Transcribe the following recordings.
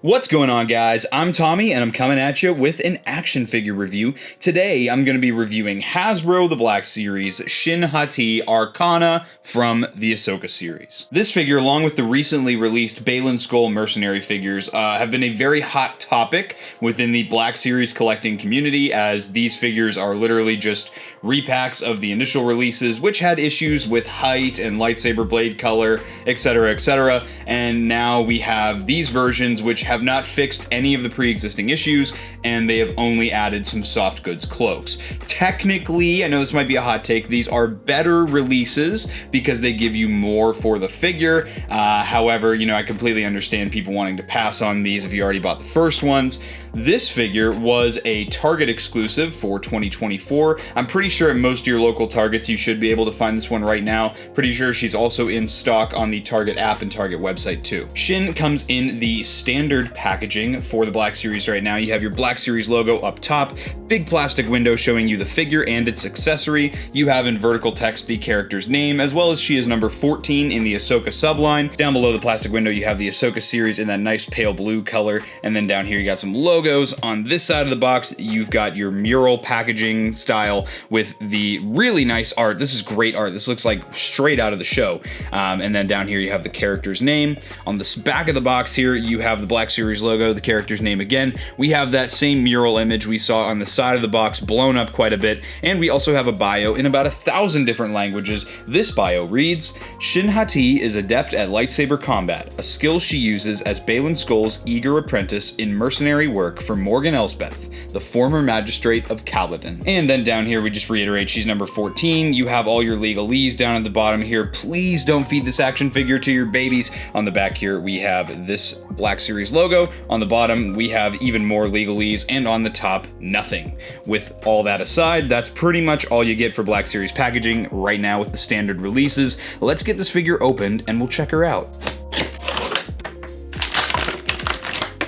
What's going on, guys? I'm Tommy, and I'm coming at you with an action figure review. Today, I'm going to be reviewing Hasbro The Black Series Shin Hati Arcana from the Ahsoka series. This figure, along with the recently released Baylan Skoll mercenary figures, have been a very hot topic within the Black Series collecting community, as these figures are literally just repacks of the initial releases, which had issues with height and lightsaber blade color, etc., etc., and now we have these versions which have not fixed any of the pre-existing issues, and they have only added some soft goods cloaks. Technically, I know this might be a hot take, these are better releases because they give you more for the figure. However, you know, I completely understand people wanting to pass on these if you already bought the first ones. This figure was a Target exclusive for 2024. I'm pretty sure at most of your local Targets you should be able to find this one right now. Pretty sure she's also in stock on the Target app and Target website too. Shin comes in the standard packaging for the Black Series right now. You have your Black Series logo up top, big plastic window showing you the figure and its accessory. You have in vertical text the character's name, as well as she is number 14 in the Ahsoka subline. Down below the plastic window you have the Ahsoka series in that nice pale blue color, and then down here you got some logos. On this side of the box, you've got your mural packaging style with the really nice art. This is great art. This looks like straight out of the show. And then down here you have the character's name. On the back of the box here, you have the Black Series logo, the character's name again. We have that same mural image we saw on the side of the box blown up quite a bit. And we also have a bio in about 1,000 different languages. This bio reads, Shin Hati is adept at lightsaber combat, a skill she uses as Baylan Skoll's eager apprentice in mercenary work for Morgan Elsbeth, the former magistrate of Caladan. And then down here we just reiterate she's number 14. You have all your legalese down at the bottom here. Please don't feed this action figure to your babies. On the back here we have this Black Series logo. On the bottom we have even more legalese, and on the top nothing. With all that aside, that's pretty much all you get for Black Series packaging right now with the standard releases. Let's get this figure opened and we'll check her out.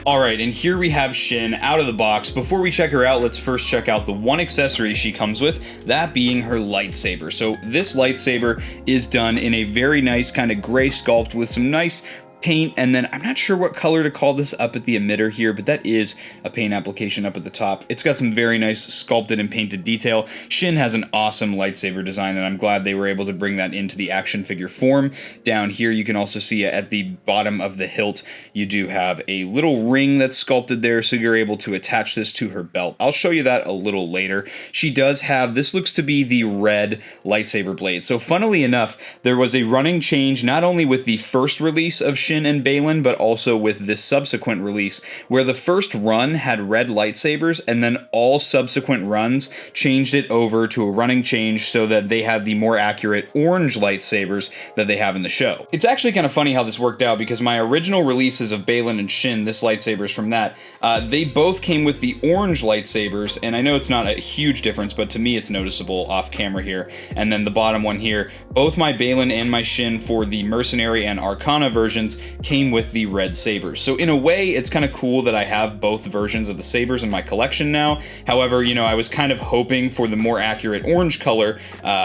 Alright, and here we have Shin out of the box. Before we check her out, let's first check out the one accessory she comes with, that being her lightsaber. So this lightsaber is done in a very nice kind of gray sculpt with some nice paint, and then I'm not sure what color to call this up at the emitter here, but that is a paint application up at the top. It's got some very nice sculpted and painted detail. Shin has an awesome lightsaber design, and I'm glad they were able to bring that into the action figure form. Down here you can also see at the bottom of the hilt you do have a little ring that's sculpted there, so you're able to attach this to her belt. I'll show you that a little later. She does have, this looks to be the red lightsaber blade. So funnily enough, there was a running change not only with the first release of Shin and Baylan, but also with this subsequent release, where the first run had red lightsabers, and then all subsequent runs changed it over to a running change so that they had the more accurate orange lightsabers that they have in the show. It's actually kind of funny how this worked out, because my original releases of Baylan and Shin, this lightsaber's from that, they both came with the orange lightsabers, and I know it's not a huge difference, but to me it's noticeable off camera here. And then the bottom one here, both my Baylan and my Shin for the mercenary and Arcana versions came with the red sabers. So in a way, it's kind of cool that I have both versions of the sabers in my collection now. However, you know, I was kind of hoping for the more accurate orange color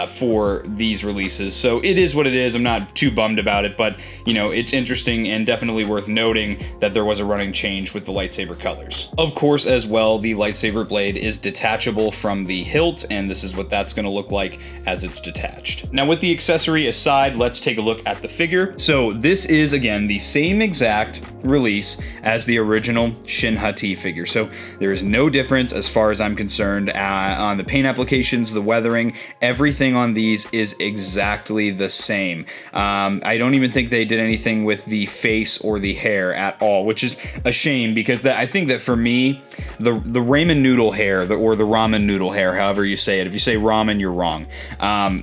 for these releases. So it is what it is. I'm not too bummed about it, but you know, it's interesting and definitely worth noting that there was a running change with the lightsaber colors. Of course, as well, the lightsaber blade is detachable from the hilt, and this is what that's going to look like as it's detached. Now, with the accessory aside, let's take a look at the figure. So this is, again, the same exact release as the original Shin Hati figure. So there is no difference as far as I'm concerned on the paint applications, the weathering, everything on these is exactly the same. I don't even think they did anything with the face or the hair at all, which is a shame, because I think that for me, the ramen noodle hair, or the ramen noodle hair, however you say it, if you say ramen, you're wrong.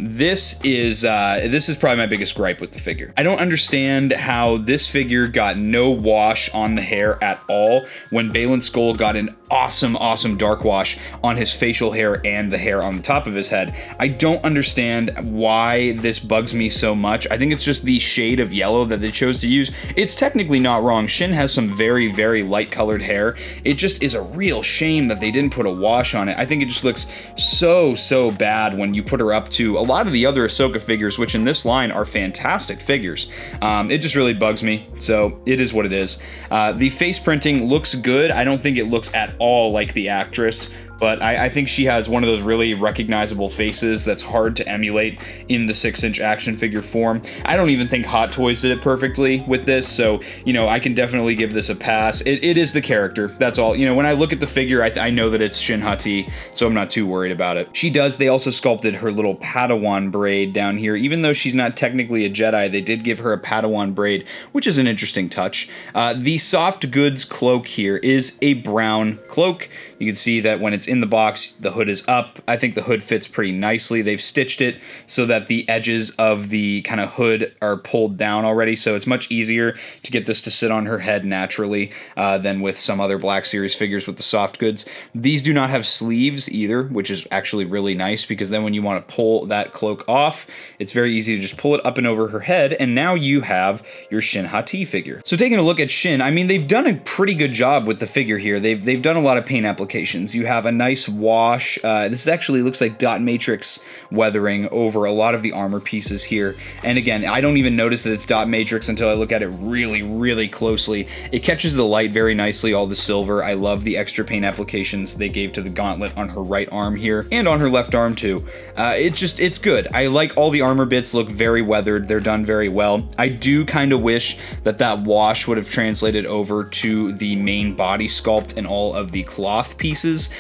This is probably my biggest gripe with the figure. I don't understand how this this figure got no wash on the hair at all, when Balin Skull got an awesome dark wash on his facial hair and the hair on the top of his head. I don't understand why this bugs me so much. I think it's just the shade of yellow that they chose to use. It's technically not wrong. Shin has some very light colored hair. It just is a real shame that they didn't put a wash on it. I think it just looks so bad when you put her up to a lot of the other Ahsoka figures, which in this line are fantastic figures. It just really bugs me, so it is what it is. The face printing looks good. I don't think it looks at all like the actress, but I think she has one of those really recognizable faces that's hard to emulate in the 6-inch action figure form. I don't even think Hot Toys did it perfectly with this, so, you know, I can definitely give this a pass. It is the character, that's all. You know, when I look at the figure, I know that it's Shin Hati, so I'm not too worried about it. They also sculpted her little Padawan braid down here. Even though she's not technically a Jedi, they did give her a Padawan braid, which is an interesting touch. The soft goods cloak here is a brown cloak. You can see that when it's in the box, the hood is up. I think the hood fits pretty nicely. They've stitched it so that the edges of the kind of hood are pulled down already, so it's much easier to get this to sit on her head naturally than with some other Black Series figures with the soft goods. These do not have sleeves either, which is actually really nice, because then when you want to pull that cloak off, it's very easy to just pull it up and over her head, and now you have your Shin Hati figure. So taking a look at Shin, I mean, they've done a pretty good job with the figure here. They've done a lot of paint applications. You have a nice wash. This actually looks like dot matrix weathering over a lot of the armor pieces here. And again, I don't even notice that it's dot matrix until I look at it really closely. It catches the light very nicely, all the silver. I love the extra paint applications they gave to the gauntlet on her right arm here, and on her left arm too. It's good. I like all the armor bits, look very weathered. They're done very well. I do kind of wish that wash would have translated over to the main body sculpt and all of the cloth pieces,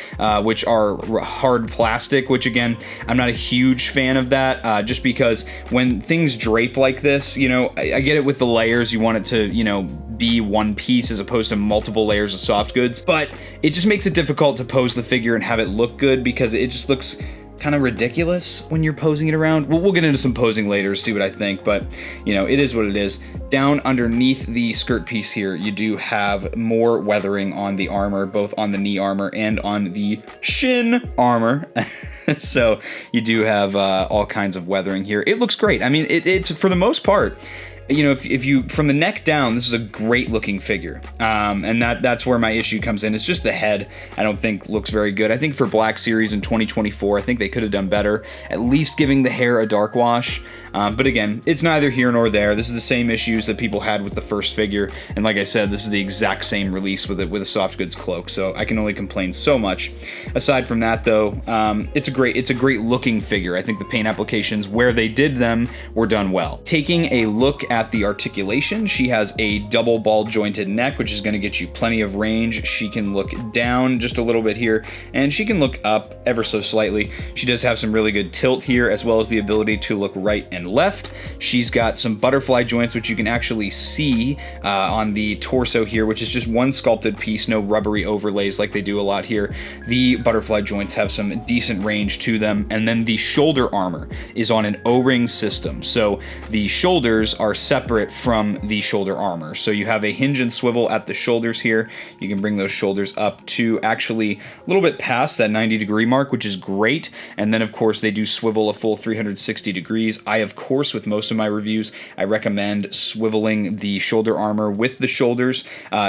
which are hard plastic, which again, I'm not a huge fan of that, just because when things drape like this, you know, I get it with the layers, you want it to, you know, be one piece as opposed to multiple layers of soft goods, but it just makes it difficult to pose the figure and have it look good, because it just looks kind of ridiculous when you're posing it around. We'll get into some posing later, see what I think, but you know, it is what it is. Down underneath the skirt piece here, you do have more weathering on the armor, both on the knee armor and on the shin armor. So you do have all kinds of weathering here. It looks great. I mean, it's for the most part, you know, if you, from the neck down, this is a great looking figure. And that's where my issue comes in. It's just the head, I don't think looks very good. I think for Black Series in 2024, I think they could have done better, at least giving the hair a dark wash. But again, it's neither here nor there. This is the same issues that people had with the first figure, and like I said, this is the exact same release with a soft goods cloak, so I can only complain so much. Aside from that, though, it's a great looking figure. I think the paint applications where they did them were done well. Taking a look at the articulation, she has a double ball jointed neck, which is going to get you plenty of range. She can look down just a little bit here, and she can look up ever so slightly. She does have some really good tilt here, as well as the ability to look right and left. She's got some butterfly joints, which you can actually see on the torso here, which is just one sculpted piece, no rubbery overlays like they do a lot here. The butterfly joints have some decent range to them, and then the shoulder armor is on an O-ring system, so the shoulders are separate from the shoulder armor. So you have a hinge and swivel at the shoulders here. You can bring those shoulders up to actually a little bit past that 90-degree mark, which is great, and then of course they do swivel a full 360 degrees. Of course, with most of my reviews, I recommend swiveling the shoulder armor with the shoulders,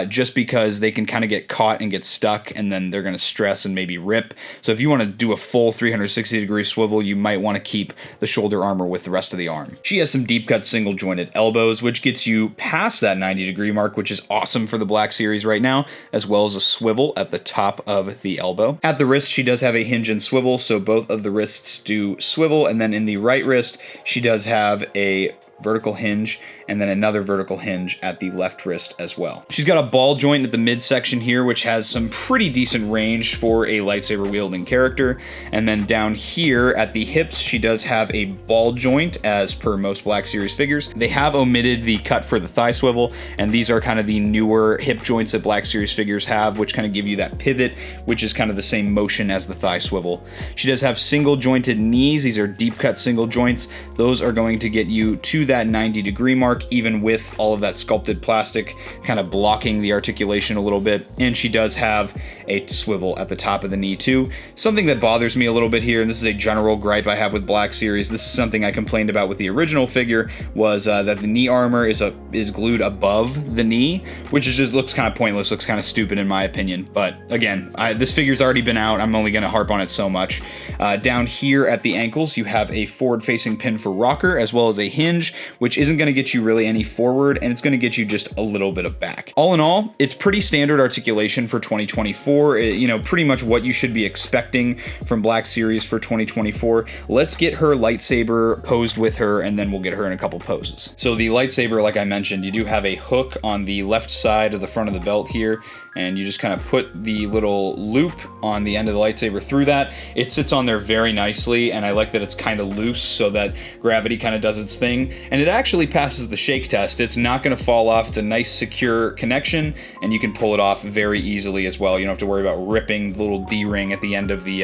just because they can kind of get caught and get stuck, and then they're going to stress and maybe rip. So if you want to do a full 360-degree swivel, you might want to keep the shoulder armor with the rest of the arm. She has some deep cut single jointed elbows, which gets you past that 90-degree mark, which is awesome for the Black Series right now, as well as a swivel at the top of the elbow. At the wrist, she does have a hinge and swivel, so both of the wrists do swivel, and then in the right wrist, she does have a vertical hinge, and then another vertical hinge at the left wrist as well. She's got a ball joint at the midsection here, which has some pretty decent range for a lightsaber wielding character. And then down here at the hips, she does have a ball joint, as per most Black Series figures. They have omitted the cut for the thigh swivel, and these are kind of the newer hip joints that Black Series figures have, which kind of give you that pivot, which is kind of the same motion as the thigh swivel. She does have single jointed knees. These are deep cut single joints. Those are going to get you to that 90-degree mark, mark, even with all of that sculpted plastic kind of blocking the articulation a little bit. And she does have a swivel at the top of the knee too. Something that bothers me a little bit here, and this is a general gripe I have with Black Series, this is something I complained about with the original figure, was that the knee armor is glued above the knee, which just looks kind of pointless, looks kind of stupid in my opinion. But again, this figure's already been out, I'm only going to harp on it so much. Down here at the ankles, you have a forward-facing pin for rocker, as well as a hinge, which isn't going to get you really any forward, and it's going to get you just a little bit of back. All in all, it's pretty standard articulation for 2024, you know, pretty much what you should be expecting from Black Series for 2024. Let's get her lightsaber posed with her, and then we'll get her in a couple poses. So the lightsaber, like I mentioned, you do have a hook on the left side of the front of the belt here, and you just kind of put the little loop on the end of the lightsaber through that. It sits on there very nicely, and I like that it's kind of loose so that gravity kind of does its thing, and it actually passes the shake test. It's not going to fall off. It's a nice secure connection, and you can pull it off very easily as well. You don't have to worry about ripping the little D-ring at the end of the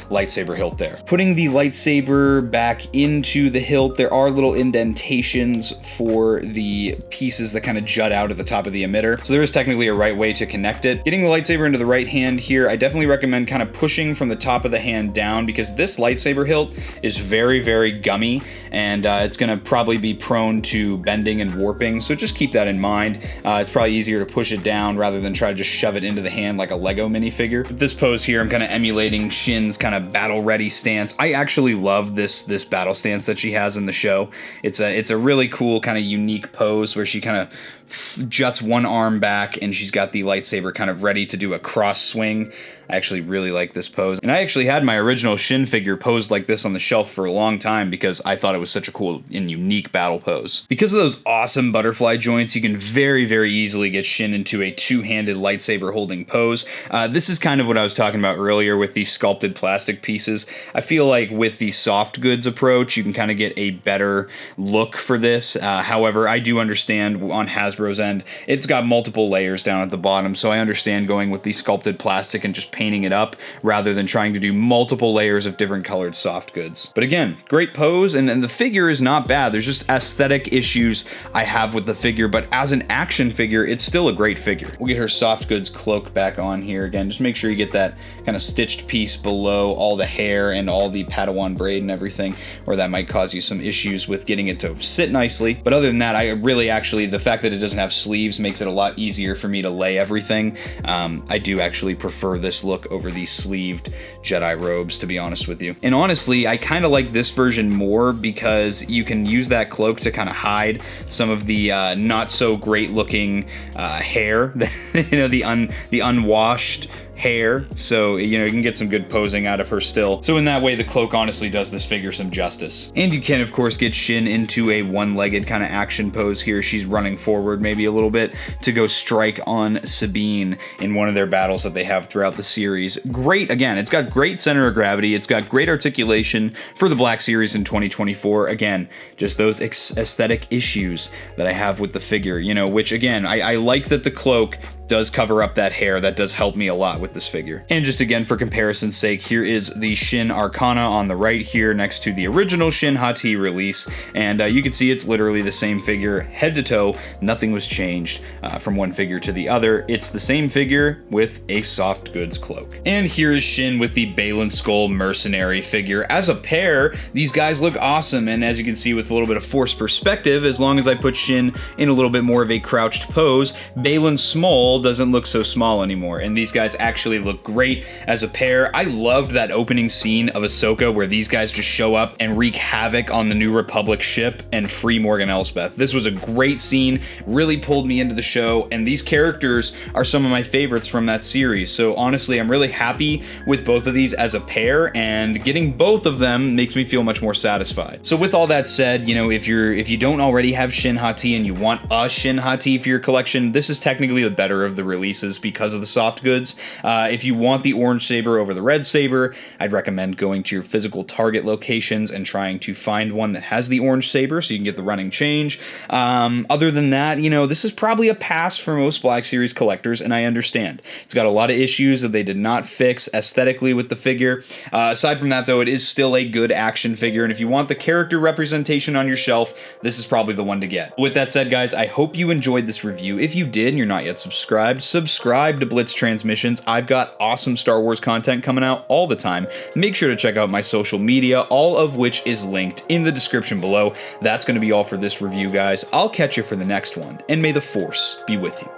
lightsaber hilt there. Putting the lightsaber back into the hilt, there are little indentations for the pieces that kind of jut out at the top of the emitter, so there is technically a right way to connect it. Getting the lightsaber into the right hand here, I definitely recommend kind of pushing from the top of the hand down, because this lightsaber hilt is very, very gummy, and it's going to probably be prone to bending and warping, so just keep that in mind. It's probably easier to push it down rather than try to just shove it into the hand like a Lego minifigure. With this pose here, I'm kind of emulating Shin's kind of battle-ready stance. I actually love this battle stance that she has in the show. It's a really cool kind of unique pose where she kind of juts one arm back and she's got the lightsaber kind of ready to do a cross swing. I actually really like this pose. And I actually had my original Shin figure posed like this on the shelf for a long time because I thought it was such a cool and unique battle pose. Because of those awesome butterfly joints, you can very, very easily get Shin into a two-handed lightsaber holding pose. This is kind of what I was talking about earlier with these sculpted plastic pieces. I feel like with the soft goods approach, you can kind of get a better look for this. However, I do understand on Hasbro's end, it's got multiple layers down at the bottom, so I understand going with the sculpted plastic and just painting it up rather than trying to do multiple layers of different colored soft goods. But again, great pose, and the figure is not bad. There's just aesthetic issues I have with the figure, but as an action figure, it's still a great figure. We'll get her soft goods cloak back on here again. Just make sure you get that kind of stitched piece below all the hair and all the Padawan braid and everything, or that might cause you some issues with getting it to sit nicely. But other than that, I really actually, the fact that it doesn't have sleeves makes it a lot easier for me to lay everything. I do actually prefer this look over these sleeved Jedi robes, to be honest with you. And honestly, I kind of like this version more because you can use that cloak to kind of hide some of the not so great looking hair, you know, the unwashed hair, so you know you can get some good posing out of her still. So in that way, the cloak honestly does this figure some justice. And you can of course get Shin into a one-legged kind of action pose here. She's running forward maybe a little bit to go strike on Sabine in one of their battles that they have throughout the series. Great, again, it's got great center of gravity, it's got great articulation for the Black Series in 2024. Again, just those aesthetic issues that I have with the figure, you know, which again, I like that the cloak does cover up that hair. That does help me a lot with this figure. And just again, for comparison's sake, here is the Shin Arcana on the right here next to the original Shin Hati release. And you can see it's literally the same figure head to toe. Nothing was changed from one figure to the other. It's the same figure with a soft goods cloak. And here is Shin with the Balin Skull Mercenary figure. As a pair, these guys look awesome. And as you can see with a little bit of forced perspective, as long as I put Shin in a little bit more of a crouched pose, Balin Small doesn't look so small anymore, and these guys actually look great as a pair. I loved that opening scene of Ahsoka where these guys just show up and wreak havoc on the New Republic ship and free Morgan Elsbeth. This was a great scene, really pulled me into the show, and these characters are some of my favorites from that series. So honestly, I'm really happy with both of these as a pair, and getting both of them makes me feel much more satisfied. So with all that said, you know, if you don't already have Shin Hati and you want a Shin Hati for your collection, this is technically the better of of the releases because of the soft goods. If you want the orange saber over the red saber, I'd recommend going to your physical target locations and trying to find one that has the orange saber so you can get the running change. Other than that, you know, this is probably a pass for most Black Series collectors, and I understand. It's got a lot of issues that they did not fix aesthetically with the figure. Aside from that, though, it is still a good action figure, and if you want the character representation on your shelf, this is probably the one to get. With that said, guys, I hope you enjoyed this review. If you did and you're not yet subscribed, subscribe to Blitz Transmissions. I've got awesome Star Wars content coming out all the time. Make sure to check out my social media, all of which is linked in the description below. That's going to be all for this review, guys. I'll catch you for the next one, and may the Force be with you.